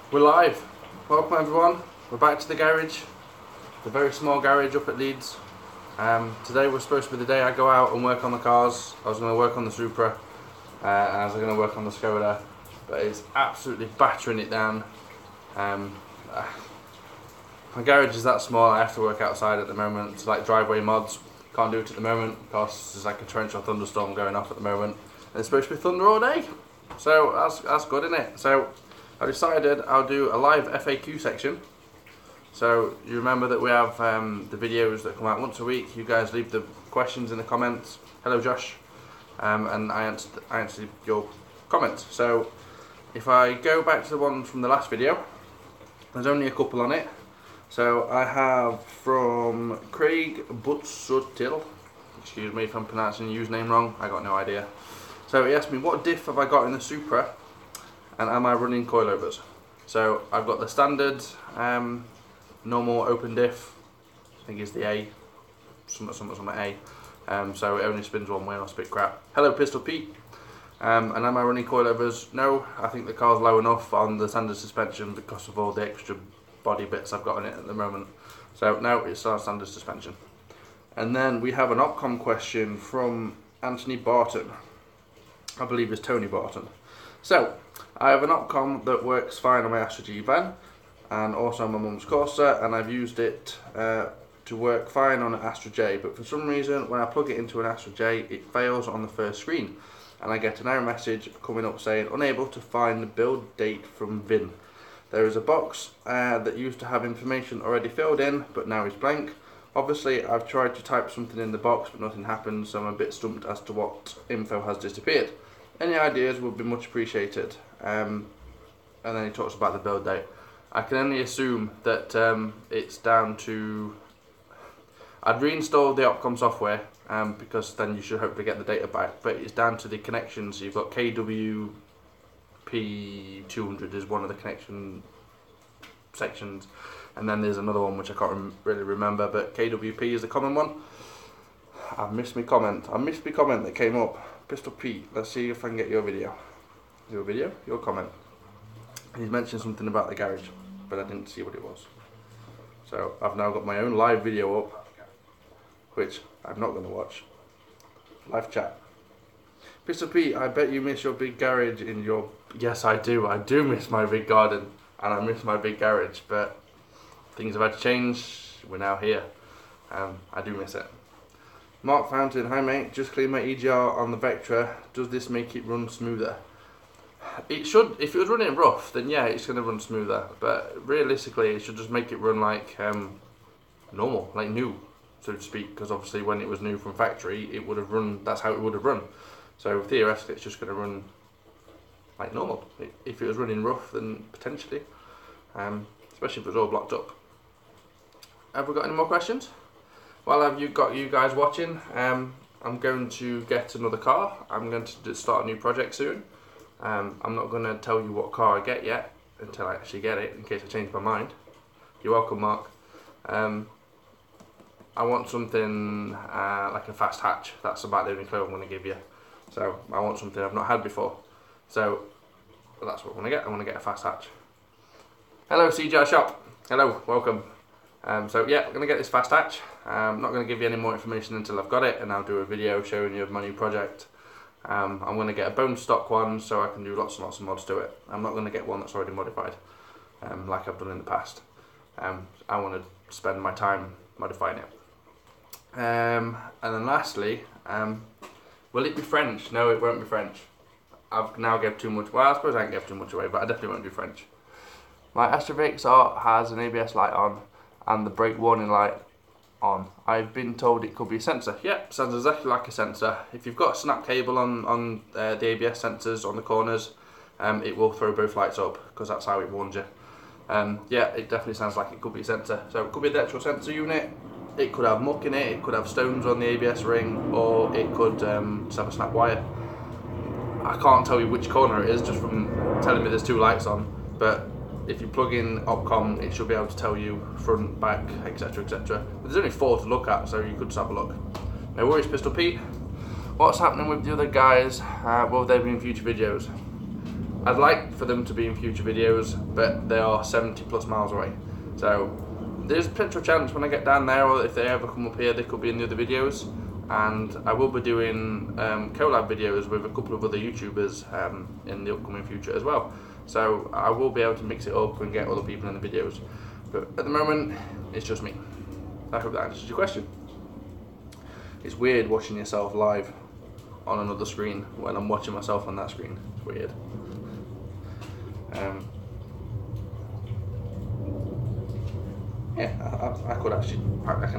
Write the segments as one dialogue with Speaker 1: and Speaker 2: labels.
Speaker 1: We're live. Welcome everyone. We're back to the garage, the very small garage up at Leeds. Today was supposed to be the day I go out and work on the cars. I was going to work on the Supra and I was going to work on the Skoda, but it's absolutely battering it down. My garage is that small, I have to work outside at the moment. It's like driveway mods. Can't do it at the moment because there's like a torrential thunderstorm going off at the moment. And it's supposed to be thunder all day. So that's good, isn't it? So I decided I'll do a live FAQ section. So you remember that we have the videos that come out once a week. You guys leave the questions in the comments. Hello Josh. And I answered your comments. So if I go back to the one from the last video, there's only a couple on it. So I have from Craig Butsutil, excuse me if I'm pronouncing your username wrong, I got no idea. So he asked me what diff have I got in the Supra and am I running coilovers. So I've got the standard normal open diff, I think is the A, something A. So it only spins one way and I'll spit crap. Hello Pistol Pete. And am I running coilovers? No, I think the car's low enough on the standard suspension because of all the extra body bits I've got in it at the moment. So no, it's our standard suspension. And then we have an Opcom question from Anthony Barton. I believe it's Tony Barton. So I have an Opcom that works fine on my Astra G van and also on my mum's Corsa, and I've used it to work fine on an Astra J, but for some reason when I plug it into an Astra J it fails on the first screen and I get an error message coming up saying unable to find the build date from VIN. There is a box that used to have information already filled in but now is blank. Obviously I've tried to type something in the box but nothing happens, so I'm a bit stumped as to what info has disappeared. Any ideas would be much appreciated. And then he talks about the build date. I can only assume that it's down to... I'd reinstall the Opcom software because then you should hopefully get the data back, but it's down to the connections. You've got KWP200 is one of the connection sections, and then there's another one which I can't really remember, but KWP is the common one. I missed my comment that came up. Pistol Pete, let's see if I can get your video. Your comment. He's mentioned something about the garage, but I didn't see what it was. So I've now got my own live video up, which I'm not going to watch. Live chat. Pistol Pete, I bet you miss your big garage in your... Yes, I do. I do miss my big garden, and I miss my big garage, but things have had to change. We're now here. I do miss it. Mark Fountain, hi mate, just cleaned my EGR on the Vectra. Does this make it run smoother? It should. If it was running rough, then yeah, it's going to run smoother. But realistically, it should just make it run like normal, like new, so to speak. Because obviously, when it was new from factory, it would have run. That's how it would have run. So theoretically, it's just going to run like normal. If it was running rough, then potentially, especially if it was all blocked up. Have we got any more questions? Well, have you got you guys watching? I'm going to get another car. I'm going to start a new project soon. I'm not going to tell you what car I get yet until I actually get it, in case I change my mind. You're welcome, Mark. I want something like a fast hatch. That's about the only clue I'm going to give you. So I want something I've not had before. So that's what I want to get. I want to get a fast hatch. Hello, CJ Shop. Hello, welcome. So yeah, I'm going to get this fast hatch. I'm not going to give you any more information until I've got it, and I'll do a video showing you my new project. I'm going to get a bone stock one so I can do lots and lots of mods to it. I'm not going to get one that's already modified, like I've done in the past. I want to spend my time modifying it. And then lastly, will it be French? No, it won't be French. I've now given too much, well I suppose I ain't given too much away, but I definitely won't do French. My Astra VXR has an ABS light on and the brake warning light on. I've been told it could be a sensor. Yep, sounds exactly like a sensor. If you've got a snap cable on the ABS sensors on the corners, it will throw both lights up because that's how it warns you. Yeah, it definitely sounds like it could be a sensor. So it could be the actual sensor unit, it could have muck in it, it could have stones on the ABS ring, or it could just have a snap wire. I can't tell you which corner it is just from telling me there's two lights on, but if you plug in Opcom, it should be able to tell you front, back, etc, etc. But there's only 4 to look at, so you could just have a look. No worries, Pistol Pete. What's happening with the other guys? Will they be in future videos? I'd like for them to be in future videos, but they are 70 plus miles away. So there's a potential chance when I get down there, or if they ever come up here, they could be in the other videos. And I will be doing collab videos with a couple of other YouTubers in the upcoming future as well. So I will be able to mix it up and get other people in the videos. But at the moment, it's just me. I hope that answers your question. It's weird watching yourself live on another screen when I'm watching myself on that screen. It's weird. Yeah, I can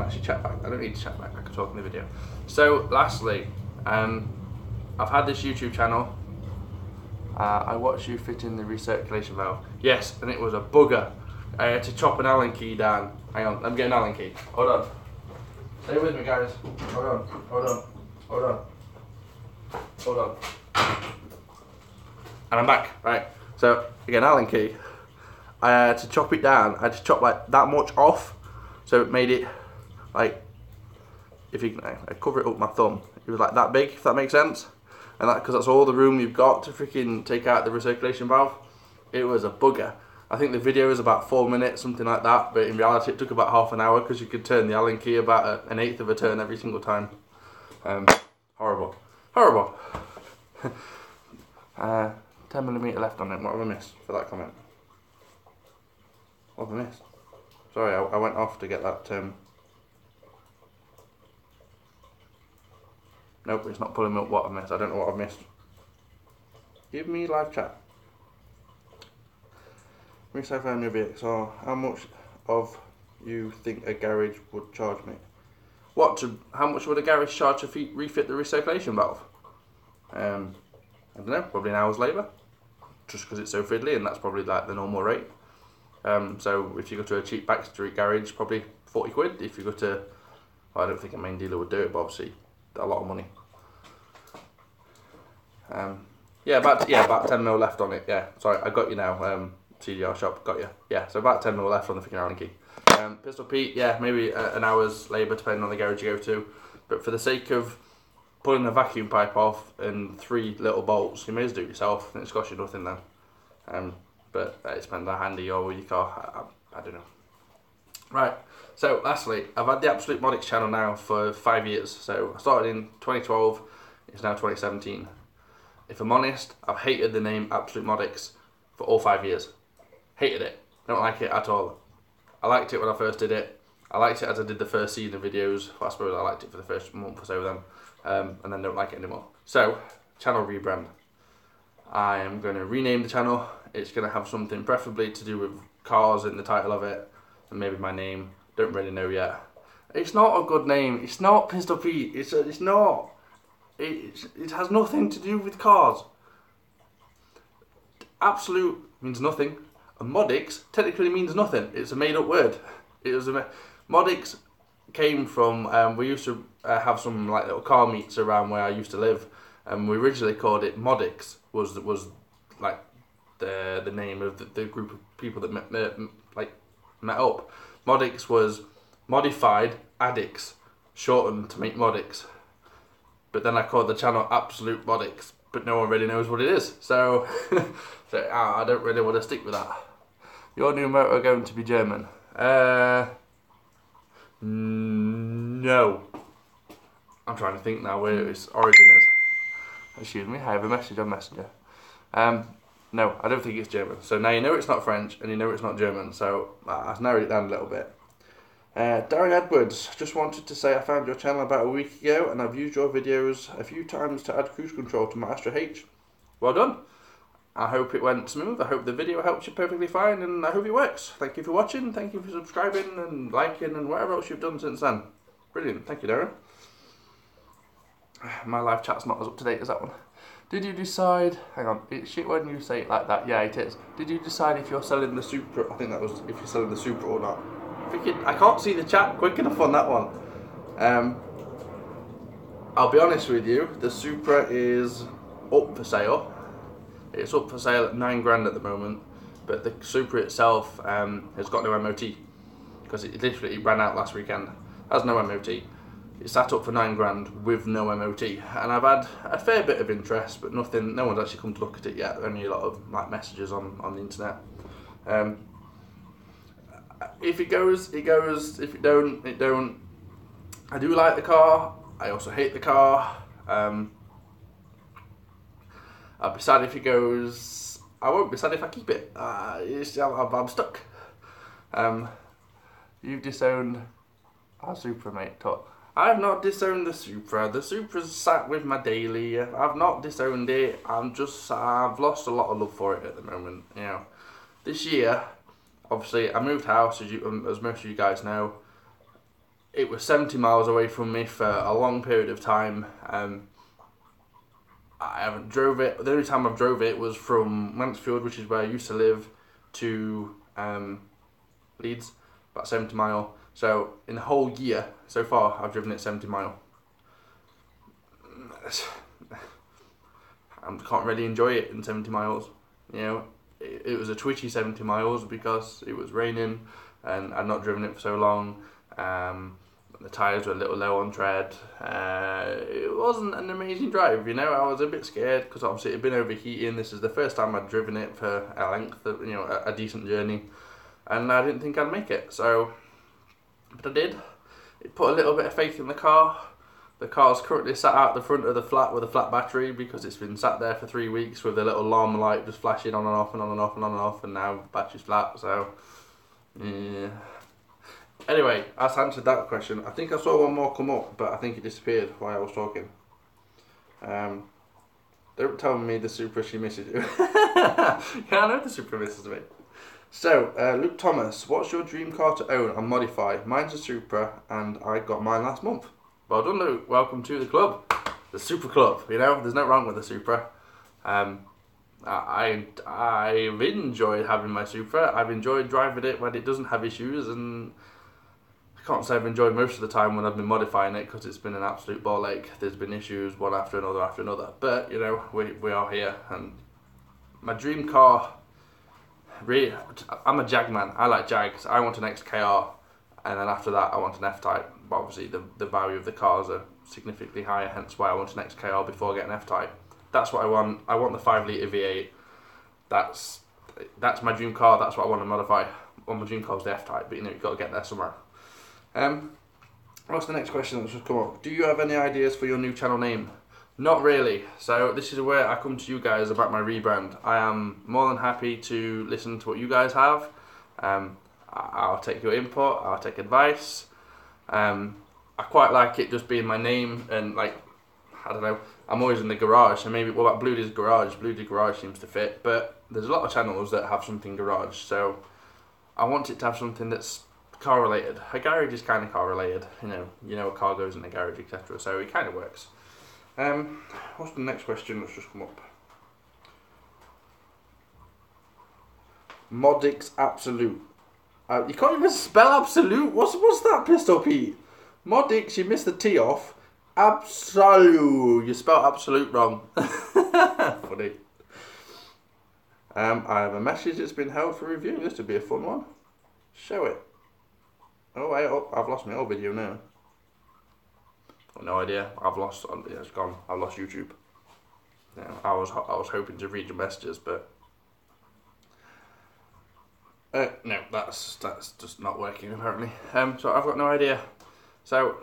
Speaker 1: actually chat back. I don't need to chat back. I can talk in the video. So, lastly, I've had this YouTube channel. I watched you fit in the recirculation valve. Yes, and it was a bugger. I had to chop an Allen key down. Hang on, let me get an Allen key. Hold on. Stay with me, guys. Hold on. Hold on. Hold on. Hold on. And I'm back. Right. So, again, Allen key. I had to chop it down. I had to chop like that much off, so it made it like, if you can, I cover it up with my thumb. It was like that big, if that makes sense. And that, because that's all the room you've got to freaking take out the recirculation valve. It was a bugger. I think the video was about 4 minutes, something like that, but in reality it took about half an hour because you could turn the Allen key about an eighth of a turn every single time. Horrible. Horrible. 10mm left on it. What have I missed for that comment? What have I missed? Sorry, I went off to get that. Nope, it's not pulling up what I've missed. I don't know what I've missed. Give me live chat. Resale from your VXR. How much of you think a garage would charge me? How much would a garage charge to refit the recirculation valve? I don't know, probably an hour's labour. Just because it's so fiddly, and that's probably like the normal rate. So if you go to a cheap backstreet garage, probably 40 quid. If you go to, well, I don't think a main dealer would do it, but obviously a lot of money. About 10mm left on it. Yeah, sorry, I got you now. CDR shop, got you. Yeah, so about 10mm left on the freaking Allen key. Pistol Pete, yeah, maybe an hour's labour depending on the garage you go to. But for the sake of pulling the vacuum pipe off and 3 little bolts, you may as well do it yourself, and it's cost you nothing then. But it depends how handy you are with your car. I don't know. Right, so lastly, I've had the Absolute Modics channel now for 5 years. So I started in 2012, it's now 2017. If I'm honest, I've hated the name Absolute Modics for all 5 years. Hated it, don't like it at all. I liked it when I first did it. I liked it as I did the first season of videos. I suppose I liked it for the first month or so then, and then don't like it anymore. So, channel rebrand. I am going to rename the channel. It's going to have something preferably to do with cars in the title of it, and maybe my name. Don't really know yet. It's not a good name. It's not Pistol Pete. It's not. It has nothing to do with cars. Absolute means nothing, and Modics technically means nothing. It's a made-up word. Modics came from, we used to have some like little car meets around where I used to live, and we originally called it Modics. Was like the name of the group of people that met up. Modics was modified addicts, shortened to make Modics. But then I called the channel Absolute Modics, but no one really knows what it is. So, I don't really want to stick with that. Your new motor going to be German? No. I'm trying to think now where its origin is. Excuse me, I have a message on Messenger. No, I don't think it's German. So now you know it's not French and you know it's not German. So I've narrowed it down a little bit. Darren Edwards, just wanted to say I found your channel about a week ago and I've used your videos a few times to add cruise control to my Astra H. Well done. I hope it went smooth. I hope the video helped you perfectly fine and I hope it works. Thank you for watching. Thank you for subscribing and liking and whatever else you've done since then. Brilliant. Thank you, Darren. My live chat's not as up to date as that one. Did you decide, hang on, it's shit when you say it like that, yeah it is. Did you decide if you're selling the Supra, I think that was if you're selling the Supra or not. I can't see the chat quick enough on that one. I'll be honest with you, the Supra is up for sale. It's up for sale at 9 grand at the moment, but the Supra itself has got no MOT because it literally ran out last weekend. Has no MOT. It's sat up for 9 grand with no MOT, and I've had a fair bit of interest, but nothing. No one's actually come to look at it yet. Only a lot of like messages on the internet. If it goes, it goes. If it don't, it don't. I do like the car. I also hate the car. I'll be sad if it goes. I won't be sad if I keep it. I'm stuck. You've disowned our Supra, mate. I have not disowned the Supra. The Supra's sat with my daily. I've not disowned it. I've lost a lot of love for it at the moment. You know, this year, obviously, I moved house, as most of you guys know. It was 70 miles away from me for a long period of time. I haven't drove it. The only time I've drove it was from Mansfield, which is where I used to live, to Leeds, about 70 mile. So in the whole year so far, I've driven it 70 mile. I can't really enjoy it in 70 miles. You know, it was a twitchy 70 miles because it was raining and I'd not driven it for so long. The tyres were a little low on tread. It wasn't an amazing drive, you know. I was a bit scared because obviously it had been overheating. This is the first time I'd driven it for a length, of, you know, a decent journey, and I didn't think I'd make it. So, but I did. It put a little bit of faith in the car. The car's currently sat out the front of the flat with a flat battery because it's been sat there for 3 weeks with the little alarm light just flashing on and off and on and off and on and off, and now the battery's flat. So, yeah. Anyway, that's answered that question. I think I saw one more come up, but I think it disappeared while I was talking. Don't tell me the Supra she misses you. Yeah, I know the Supra misses me. So, Luke Thomas, what's your dream car to own and modify? Mine's a Supra, and I got mine last month. Well done, Luke. Welcome to the club. The Supra Club, you know? There's no wrong with the Supra. I've enjoyed having my Supra. I've enjoyed driving it when it doesn't have issues, and I can't say I've enjoyed most of the time when I've been modifying it because it's been an absolute ball ache. There's been issues one after another. But, you know, we are here. And my dream car, really, I'm a Jag man. I like Jags. I want an XKR. And then after that, I want an F-Type. But obviously, the value of the cars are significantly higher, hence why I want an XKR before getting F-Type. That's what I want. I want the 5 litre V8. That's my dream car. That's what I want to modify. Well, my dream car is the F-Type, but you know, you've got to get there somewhere. What's the next question that's just come up? Do you have any ideas for your new channel name? Not really. So this is where I come to you guys about my rebrand. I am more than happy to listen to what you guys have. I'll take your input. I'll take advice. I quite like it just being my name, and like, I don't know, I'm always in the garage, so maybe, what about Blue D's Garage? Blue D's Garage seems to fit, but there's a lot of channels that have something garage, so I want it to have something that's car related. A garage is kind of car related, you know a car goes in a garage, etc. So it kind of works. What's the next question that's just come up? Modix Absolute. You can't even spell absolute. What's that, Pistol Pete? Modix, you missed the T off. Absolute. You spelled absolute wrong. Funny. I have a message that's been held for review. This would be a fun one. Show it. Oh wait, I've lost my old video now. I've no idea. It's gone. I've lost YouTube. Yeah, I was hoping to read your messages, but no, that's just not working apparently. So I've got no idea. So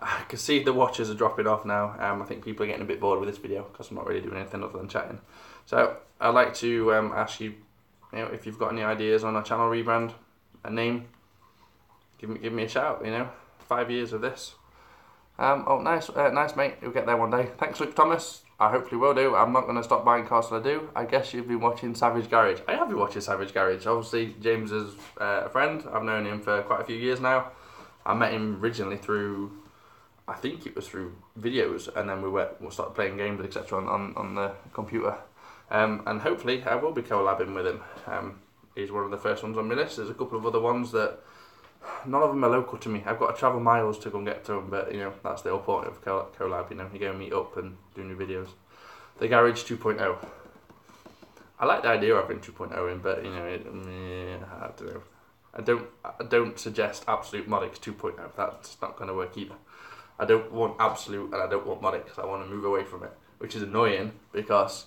Speaker 1: I can see the watches are dropping off now. I think people are getting a bit bored with this video because I'm not really doing anything other than chatting. So I'd like to ask you, if you've got any ideas on a channel rebrand, a name. Give me a shout, 5 years of this. Nice mate, you'll get there one day. Thanks Luke Thomas, I hopefully will do. I'm not going to stop buying cars till I do. I guess you've been watching Savage Garage. I have been watching Savage Garage. Obviously James is a friend, I've known him for quite a few years now. I met him originally through, I think it was through videos, and then we started playing games, etc. on the computer. And hopefully I will be collabing with him. He's one of the first ones on my list. There's a couple of other ones that none of them are local to me. I've got to travel miles to go and get to them, but that's the whole point of collab. You go and meet up and do new videos. The Garage 2.0. I like the idea of having 2.0 in, but I don't know. I don't suggest Absolute Modix 2.0. That's not going to work either. I don't want Absolute and I don't want Modics. I want to move away from it, which is annoying because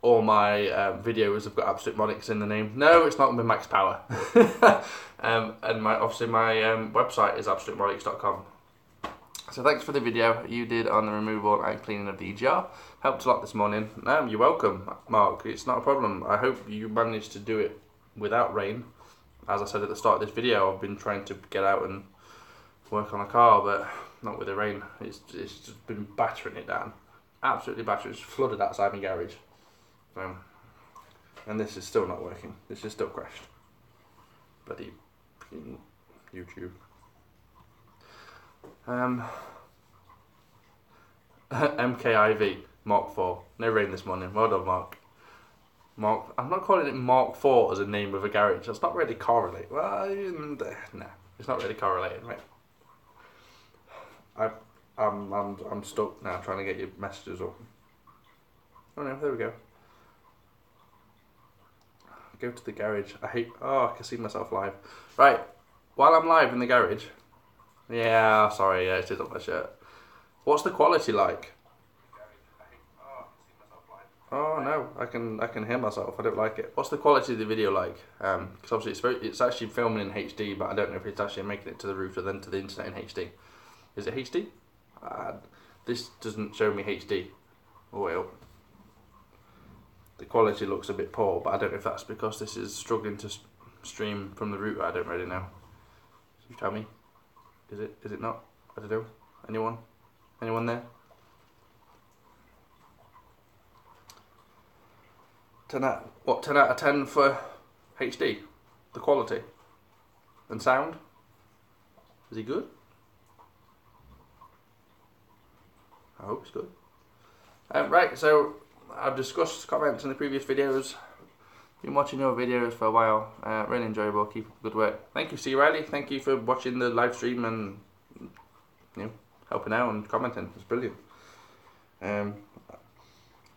Speaker 1: all my videos have got Absolute Modics in the name. No, it's not with Max Power. And obviously my website is absolutemodics.com. So thanks for the video you did on the removal and cleaning of the EGR. Helped a lot this morning. You're welcome, Mark. It's not a problem. I hope you managed to do it without rain. As I said at the start of this video, I've been trying to get out and work on a car, but not with the rain. It's just been battering it down. Absolutely battering. It's flooded outside my garage. And this is still not working. This is still crashed. Bloody YouTube. MKIV Mark 4. No rain this morning. Well done, Mark. I'm not calling it Mark 4 as a name of a garage. That's not really correlated. Well, no, it's not really correlated, right? I'm stuck now trying to get your messages up. Oh no, there we go. Go to the garage. I can see myself live. Right, while I'm live in the garage. Yeah, sorry, yeah, it is on my shirt. What's the quality like? Oh no, I can hear myself. I don't like it. What's the quality of the video like? Because obviously it's actually filming in HD, but I don't know if it's actually making it to the router then to the internet in HD. Is it HD? This doesn't show me HD. Oh well. The quality looks a bit poor, but I don't know if that's because this is struggling to stream from the router. I don't really know. You tell me. Is it not? I don't know. Anyone there? 10 out of 10 for HD? The quality? And sound? Is he good? I hope it's good. Right, so I've discussed comments in the previous videos. Been watching your videos for a while. Really enjoyable. Keep up the good work. Thank you, C. Riley. Thank you for watching the live stream and helping out and commenting. It's brilliant.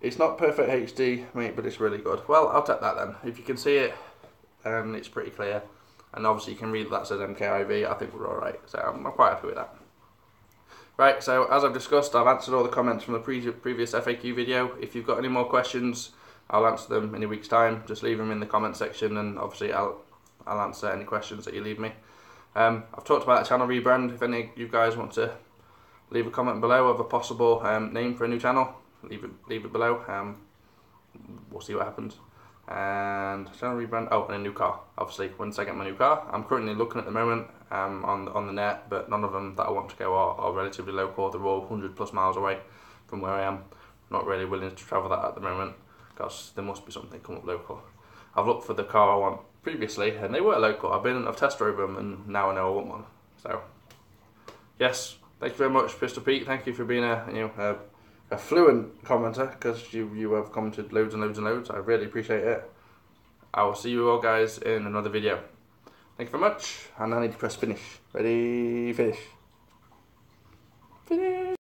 Speaker 1: It's not perfect HD, mate, but it's really good. Well, I'll take that then. If you can see it, it's pretty clear. And obviously you can read that says MKIV. I think we're alright. So I'm quite happy with that. Right, so as I've discussed, I've answered all the comments from the previous FAQ video. If you've got any more questions, I'll answer them in a week's time. Just leave them in the comment section and obviously I'll answer any questions that you leave me. I've talked about a channel rebrand. If any of you guys want to leave a comment below of a possible name for a new channel, leave it below. We'll see what happens. And channel rebrand, and a new car. Obviously, once I get my new car, I'm currently looking at the moment on the net, but none of them that I want to go are relatively local. They're all 100+ miles away from where I am. Not really willing to travel that at the moment because there must be something come up local. I've looked for the car I want previously, and they were local. I've test drove them, and now I know I want one. So, yes, thank you very much, Pistol Pete. Thank you for being a fluent commenter, because you have commented loads and loads and loads. I really appreciate it. I will see you all guys in another video. Thank you very much, and I need to press finish. Ready, finish. Finish.